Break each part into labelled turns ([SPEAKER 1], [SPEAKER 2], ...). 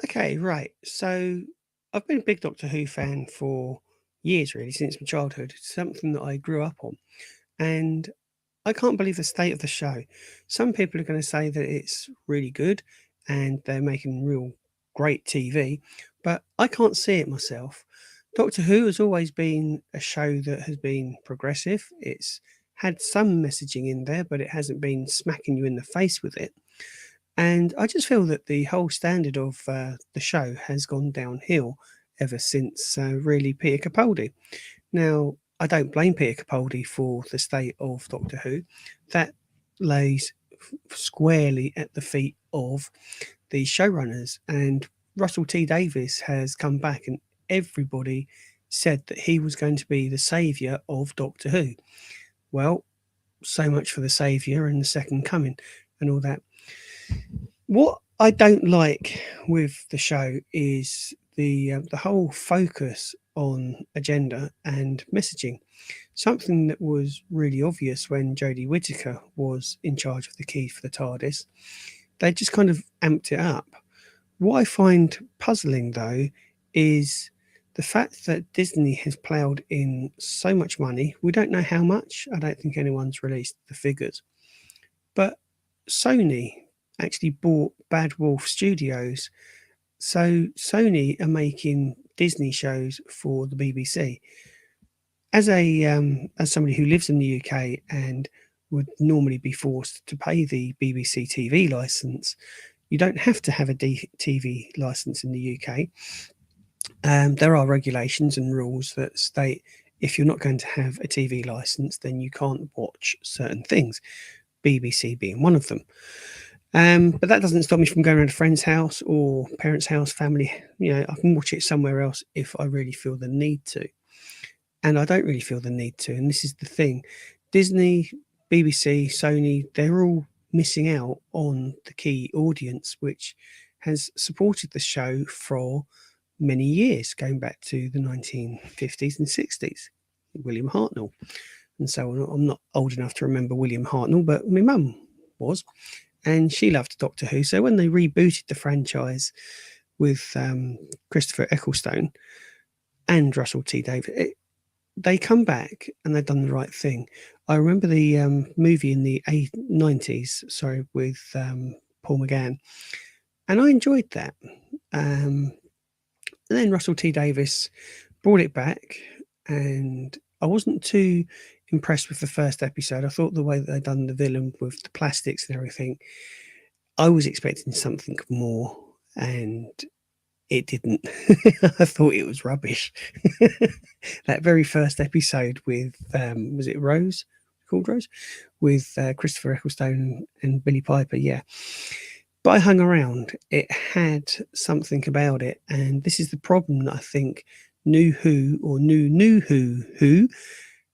[SPEAKER 1] Okay, right. So I've been a big Doctor Who fan for years, really, since my childhood. It's something that I grew up on. And I can't believe the state of the show. Some people are going to say that it's really good and they're making real great TV, but I can't see it myself. Doctor Who has always been a show that has been progressive. It's had some messaging in there, but it hasn't been smacking you in the face with it. And I just feel that the whole standard of the show has gone downhill ever since really Peter Capaldi. Now, I don't blame Peter Capaldi for the state of Doctor Who. That lays squarely at the feet of the showrunners. And Russell T Davies has come back, and everybody said that he was going to be the saviour of Doctor Who. Well, so much for the saviour and the second coming and all that. What I don't like with the show is the whole focus on agenda and messaging. Something that was really obvious when Jodie Whittaker was in charge of the key for the TARDIS. They just kind of amped it up. What I find puzzling though is the fact that Disney has ploughed in so much money. We don't know how much. I don't think anyone's released the figures. But Sony actually bought Bad Wolf Studios. So Sony are making Disney shows for the BBC. As somebody who lives in the UK and would normally be forced to pay the BBC TV license, you don't have to have a TV license in the UK. There are regulations and rules that state if you're not going to have a TV license, then you can't watch certain things, BBC being one of them. But that doesn't stop me from going around a friend's house or parents' house, family. I can watch it somewhere else if I really feel the need to. And I don't really feel the need to. And this is the thing. Disney, BBC, Sony, they're all missing out on the key audience, which has supported the show for many years, going back to the 1950s and 60s. William Hartnell. And so on. I'm not old enough to remember William Hartnell, but my mum was. And she loved Doctor Who. So when they rebooted the franchise with Christopher Ecclestone and Russell T Davies, they come back and they've done the right thing. I remember the movie in the 90s, sorry, with Paul McGann, and I enjoyed that. And then Russell T Davies brought it back, and I wasn't too impressed with the first episode. I thought the way that they'd done the villain with the plastics and everything, I was expecting something more, and it didn't. I thought it was rubbish. That very first episode with was it Rose? Called Rose? With Christopher Ecclestone and Billy Piper, yeah. But I hung around. It had something about it, and this is the problem that I think New Who or New Who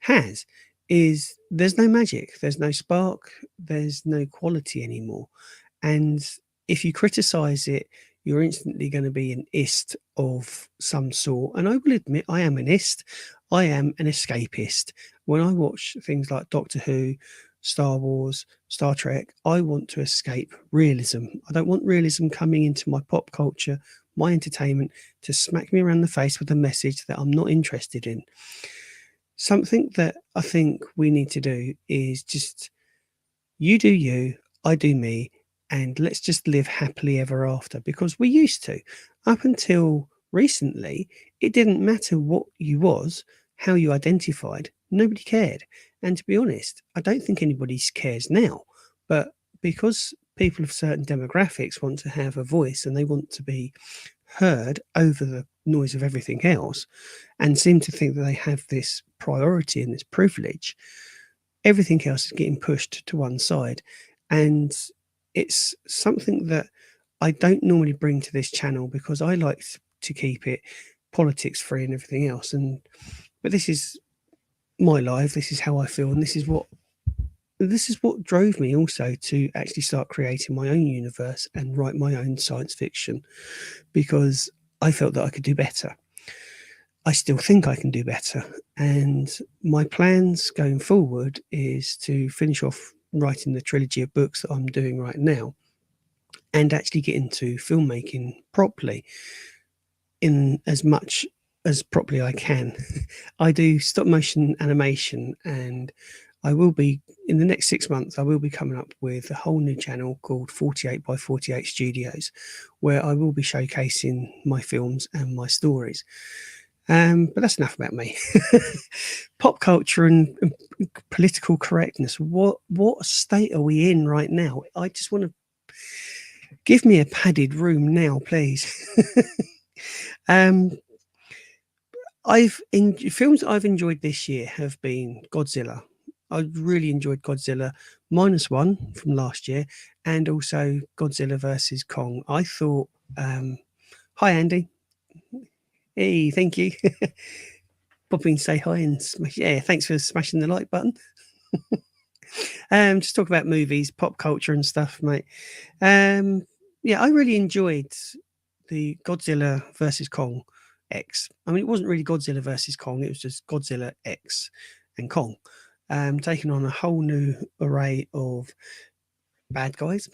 [SPEAKER 1] has is there's no magic, there's no spark, there's no quality anymore. And if you criticize it, you're instantly going to be an ist of some sort. And I will admit, I am an ist. I am an escapist. When I watch things like Doctor Who, Star Wars, Star Trek, I want to escape realism. I don't want realism coming into my pop culture, my entertainment, to smack me around the face with a message that I'm not interested in. Something that I think we need to do is just you do you, I do me, and let's just live happily ever after because we used to. Up until recently, it didn't matter what you was, how you identified, nobody cared. And to be honest, I don't think anybody cares now. But because people of certain demographics want to have a voice and they want to be heard over the noise of everything else and seem to think that they have this priority and this privilege, everything else is getting pushed to one side. And it's something that I don't normally bring to this channel because I like to keep it politics free and everything else. But this is my life. This is how I feel, and this is what drove me also to actually start creating my own universe and write my own science fiction because I felt that I could do better. I still think I can do better. And my plans going forward is to finish off writing the trilogy of books that I'm doing right now and actually get into filmmaking properly, in as much as properly I can. I do stop motion animation, and I will be, in the next 6 months, I will be coming up with a whole new channel called 48 by 48 Studios, where I will be showcasing my films and my stories. But that's enough about me. Pop culture and political correctness. What state are we in right now? I just want to give me a padded room now, please. um, films I've enjoyed this year have been Godzilla. I really enjoyed Godzilla -1 from last year, and also Godzilla versus Kong. I thought, hi Andy, hey, thank you. Pop in, say hi, and smash. Yeah, thanks for smashing the like button. Just talk about movies, pop culture, and stuff, mate. Yeah, I really enjoyed the Godzilla versus Kong X. I mean, it wasn't really Godzilla versus Kong; it was just Godzilla X and Kong, taking on a whole new array of bad guys,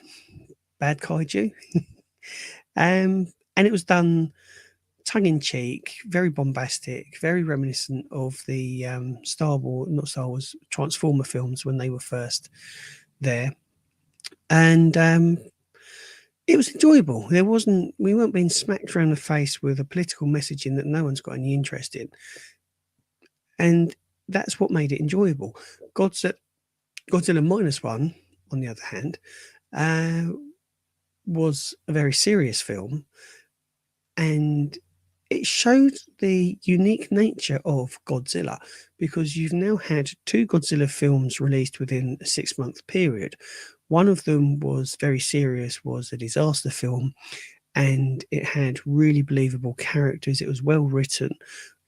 [SPEAKER 1] bad kaiju, and it was done tongue in cheek, very bombastic, very reminiscent of the Star Wars, not Star Wars, Transformer films when they were first there, and it was enjoyable. We weren't being smacked around the face with a political messaging that no one's got any interest in, and that's what made it enjoyable. Godzilla, Godzilla -1, on the other hand, uh, was a very serious film, and it showed the unique nature of Godzilla, because you've now had two Godzilla films released within a 6 month period. One of them was very serious, was a disaster film, and it had really believable characters. It was well written.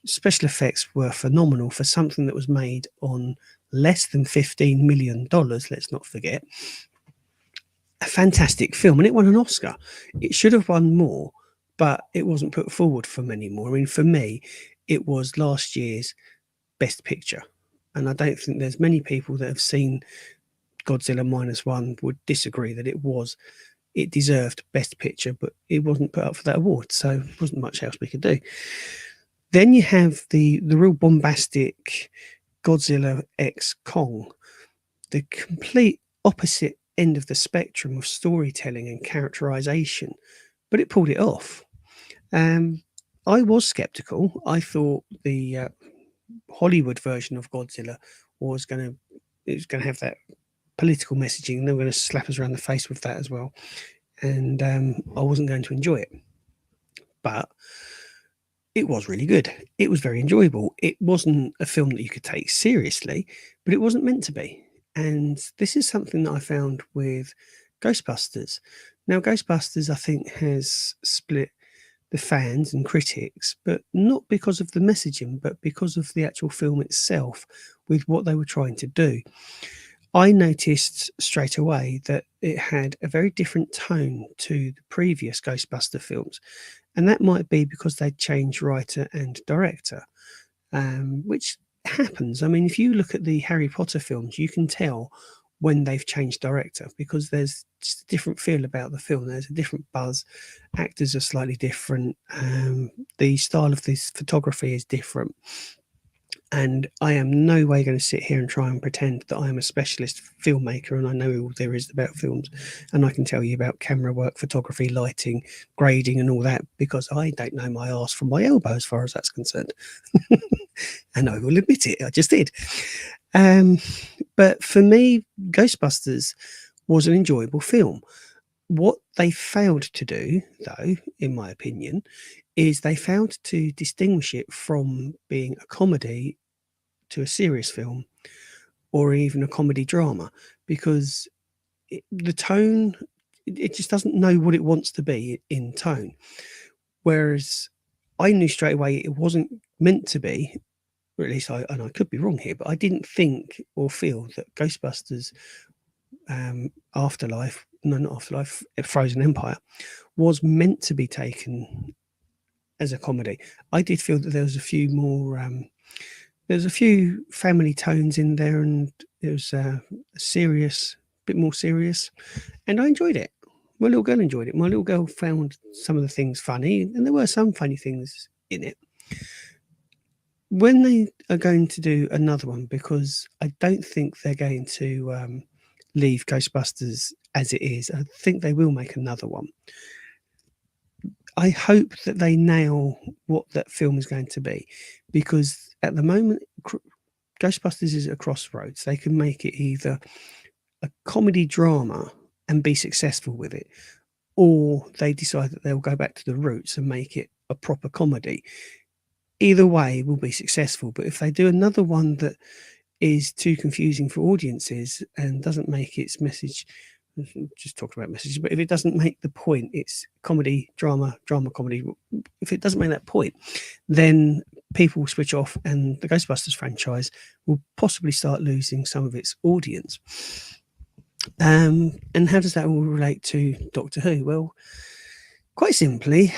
[SPEAKER 1] Special effects were phenomenal for something that was made on less than $15 million, let's not forget. A fantastic film, and it won an Oscar. It should have won more, but it wasn't put forward for many more. I mean, for me, it was last year's Best Picture, and I don't think there's many people that have seen Godzilla -1 would disagree that it deserved Best Picture, but it wasn't put up for that award, so there wasn't much else we could do. Then you have the real bombastic Godzilla X Kong, the complete opposite end of the spectrum of storytelling and characterization, but it pulled it off. I was skeptical. I thought the Hollywood version of Godzilla was going to have that political messaging, and they were going to slap us around the face with that as well. And I wasn't going to enjoy it, but it was really good. It was very enjoyable. It wasn't a film that you could take seriously, but it wasn't meant to be. And this is something that I found with Ghostbusters. Now, Ghostbusters, I think, has split the fans and critics, but not because of the messaging, but because of the actual film itself, with what they were trying to do. I noticed straight away that it had a very different tone to the previous Ghostbuster films, and that might be because they'd changed writer and director, which happens. I mean, if you look at the Harry Potter films, you can tell when they've changed director, because there's just a different feel about the film. There's a different buzz. Actors are slightly different. The style of this photography is different. And I am no way going to sit here and try and pretend that I am a specialist filmmaker and I know all there is about films, and I can tell you about camera work, photography, lighting, grading, and all that, because I don't know my arse from my elbow as far as that's concerned. And I will admit it, I just did. But for me, Ghostbusters was an enjoyable film. What they failed to do, though, in my opinion, is they failed to distinguish it from being a comedy to a serious film, or even a comedy drama, because the tone, it just doesn't know what it wants to be in tone. Whereas I knew straight away it wasn't meant to be, or at least and I could be wrong here, but I didn't think or feel that Ghostbusters Afterlife, no, not Afterlife, Frozen Empire, was meant to be taken as a comedy. I did feel that there was a few more, there's a few family tones in there, and it was serious, a bit more serious, and I enjoyed it. My little girl enjoyed it. My little girl found some of the things funny, and there were some funny things in it. When they are going to do another one, because I don't think they're going to leave Ghostbusters as it is, I think they will make another one. I hope that they nail what that film is going to be, because at the moment, Ghostbusters is at a crossroads. They can make it either a comedy drama and be successful with it, or they decide that they'll go back to the roots and make it a proper comedy. Either way will be successful, but if they do another one that is too confusing for audiences and doesn't make its message, just talking about messages, but if it doesn't make the point, it's comedy, drama, drama, comedy. If it doesn't make that point, then people will switch off and the Ghostbusters franchise will possibly start losing some of its audience. And how does that all relate to Doctor Who? Well, quite simply,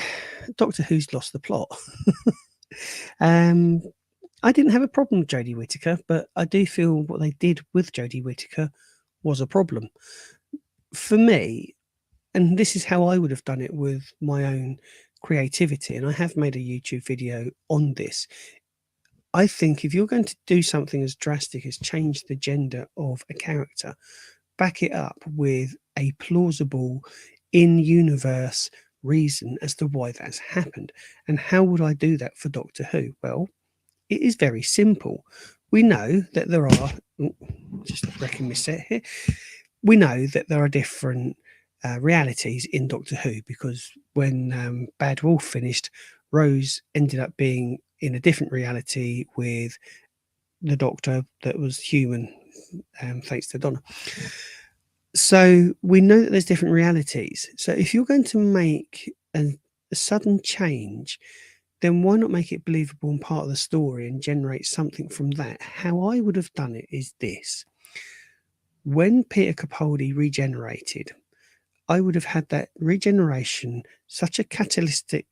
[SPEAKER 1] Doctor Who's lost the plot. I didn't have a problem with Jodie Whittaker, but I do feel what they did with Jodie Whittaker was a problem. For me, and this is how I would have done it with my own creativity, and I have made a YouTube video on this. I think if you're going to do something as drastic as change the gender of a character, back it up with a plausible in-universe reason as to why that's happened. And how would I do that for Doctor Who? Well, it is very simple. We know that there are, just wrecking my set here, we know that there are different realities in Doctor Who, because when Bad Wolf finished, Rose ended up being in a different reality with the Doctor that was human, thanks to Donna. So we know that there's different realities. So if you're going to make a sudden change, then why not make it believable and part of the story and generate something from that? How I would have done it is this. When Peter Capaldi regenerated, I would have had that regeneration such a cataclysmic,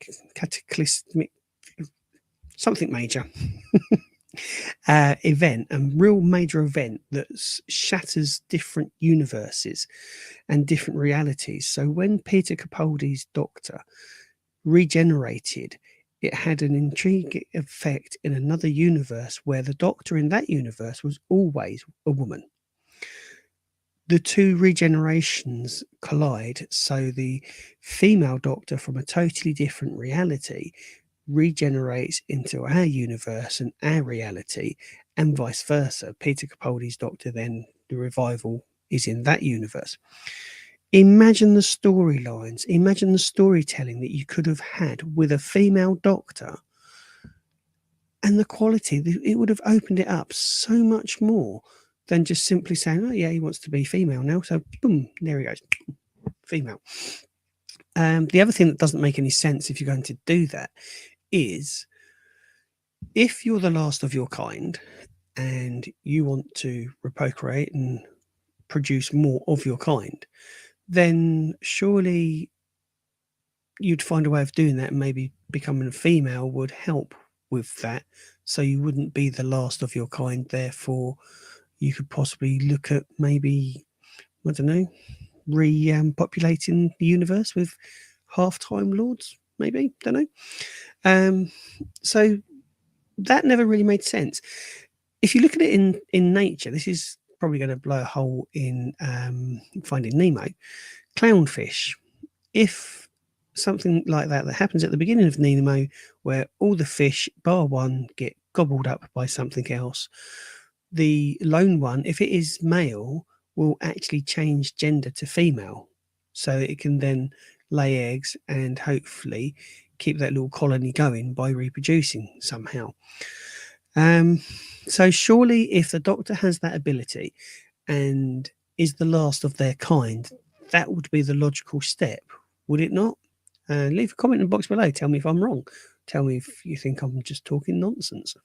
[SPEAKER 1] something major event, a real major event that shatters different universes and different realities. So when Peter Capaldi's Doctor regenerated, it had an intriguing effect in another universe where the Doctor in that universe was always a woman. The two regenerations collide, so the female Doctor from a totally different reality regenerates into our universe and our reality, and vice versa. Peter Capaldi's Doctor, then the revival is in that universe. Imagine the storylines, imagine the storytelling that you could have had with a female Doctor, and the quality, it would have opened it up so much more than just simply saying, oh yeah, he wants to be female now, so boom, there he goes, female. The other thing that doesn't make any sense if you're going to do that is, if you're the last of your kind and you want to reprocreate and produce more of your kind, then surely you'd find a way of doing that, and maybe becoming a female would help with that, so you wouldn't be the last of your kind. Therefore, you could possibly look at maybe, I don't know, repopulating the universe with half-time lords, maybe, don't know. So that never really made sense. If you look at it in nature, this is probably going to blow a hole in Finding Nemo. Clownfish. If something like that happens at the beginning of Nemo, where all the fish, bar one, get gobbled up by something else, the lone one, if it is male, will actually change gender to female, so it can then lay eggs and hopefully keep that little colony going by reproducing somehow. So surely if the Doctor has that ability and is the last of their kind, that would be the logical step, would it not? Leave a comment in the box below. Tell me if I'm wrong. Tell me if you think I'm just talking nonsense.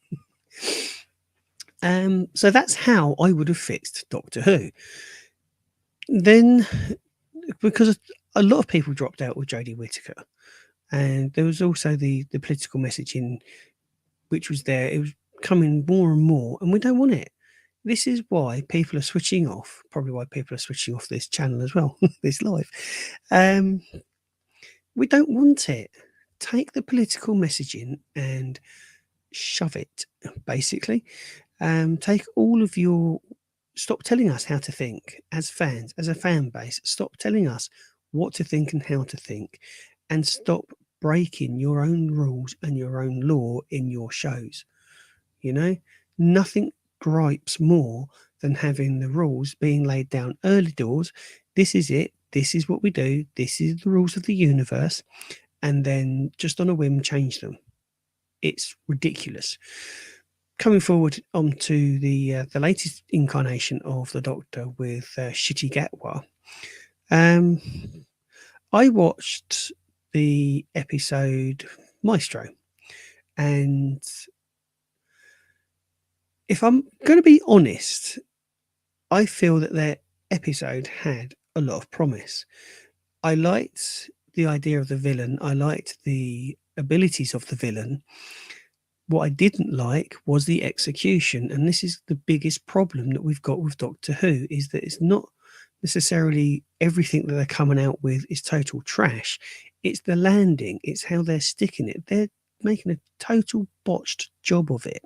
[SPEAKER 1] So that's how I would have fixed Doctor Who. Then, because a lot of people dropped out with Jodie Whittaker, and there was also the political messaging, which was there. It was coming more and more, and we don't want it. This is why people are switching off, probably why people are switching off this channel as well, this live. Um, we don't want it. Take the political messaging and shove it, basically. Take all of your. Stop telling us how to think as fans, as a fan base. Stop telling us what to think and how to think, and stop breaking your own rules and your own law in your shows. You know, nothing gripes more than having the rules being laid down early doors. This is it. This is what we do. This is the rules of the universe. And then just on a whim, change them. It's ridiculous. Coming forward onto the latest incarnation of the Doctor with Shitty Gatwa, um, I watched the episode Maestro, and if I'm going to be honest, I feel that their episode had a lot of promise. I liked the idea of the villain. I liked the abilities of the villain. What I didn't like was the execution, and this is the biggest problem that we've got with Doctor Who, is that it's not necessarily everything that they're coming out with is total trash. It's the landing, it's how they're sticking it. They're making a total botched job of it,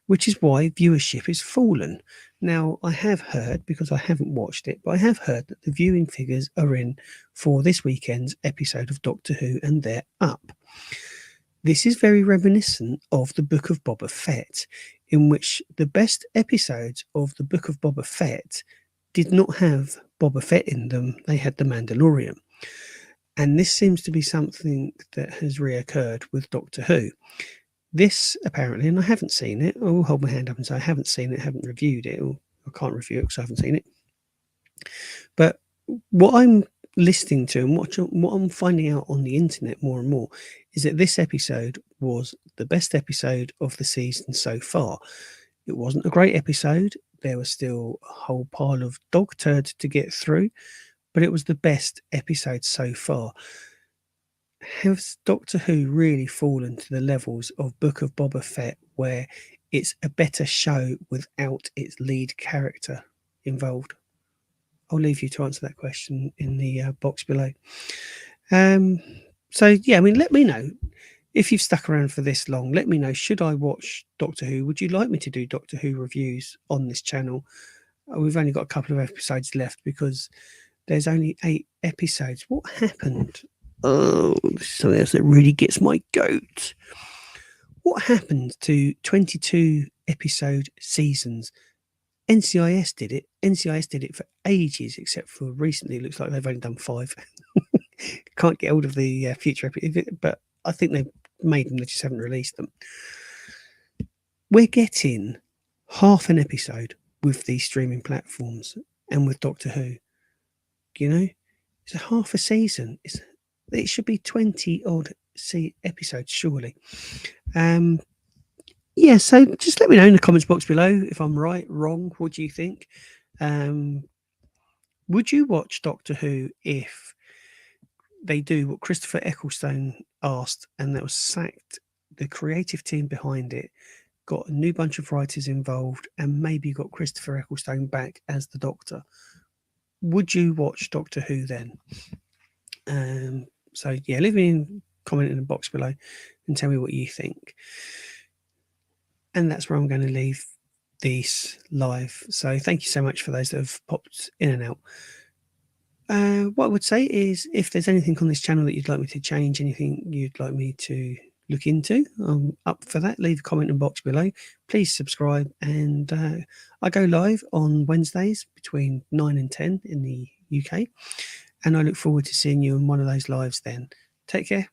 [SPEAKER 1] which is why viewership is fallen. Now, I have heard, because I haven't watched it, but I have heard that the viewing figures are in for this weekend's episode of Doctor Who, and they're up. This is very reminiscent of the Book of Boba Fett, in which the best episodes of the Book of Boba Fett did not have Boba Fett in them, they had the Mandalorian. And this seems to be something that has reoccurred with Doctor Who. This apparently, and I haven't seen it, I will hold my hand up and say I haven't seen it, haven't reviewed it, or I can't review it because I haven't seen it. But what I'm listening to and what I'm finding out on the internet more and more is that this episode was the best episode of the season so far. It wasn't a great episode. There was still a whole pile of dog turds to get through, but it was the best episode so far. Has Doctor Who really fallen to the levels of Book of Boba Fett, where it's a better show without its lead character involved? I'll leave you to answer that question in the box below. So, yeah, I mean, let me know if you've stuck around for this long. Let me know, should I watch Doctor Who? Would you like me to do Doctor Who reviews on this channel? We've only got a couple of episodes left because there's only 8 episodes. What happened? Oh, this is something else that really gets my goat. What happened to 22 episode seasons? NCIS did it. NCIS did it for ages, except for recently. It looks like they've only done 5. Can't get hold of the future episode, but I think they've made them. They just haven't released them. We're getting half an episode with these streaming platforms and with Doctor Who. You know, it's a half a season. It should be 20 odd episodes, surely. Yeah, so just let me know in the comments box below if I'm right, wrong. What do you think? Would you watch Doctor Who if they do what Christopher Ecclestone asked and that was sacked? The creative team behind it got a new bunch of writers involved and maybe got Christopher Ecclestone back as the Doctor. Would you watch Doctor Who then? So yeah, leave me a comment in the box below and tell me what you think. And that's where I'm going to leave this live. So thank you so much for those that have popped in and out. What I would say is, if there's anything on this channel that you'd like me to change, anything you'd like me to look into, I'm up for that. Leave a comment in the box below. Please subscribe, and I go live on Wednesdays between 9 and 10 in the UK, and I look forward to seeing you in one of those lives then. Take care.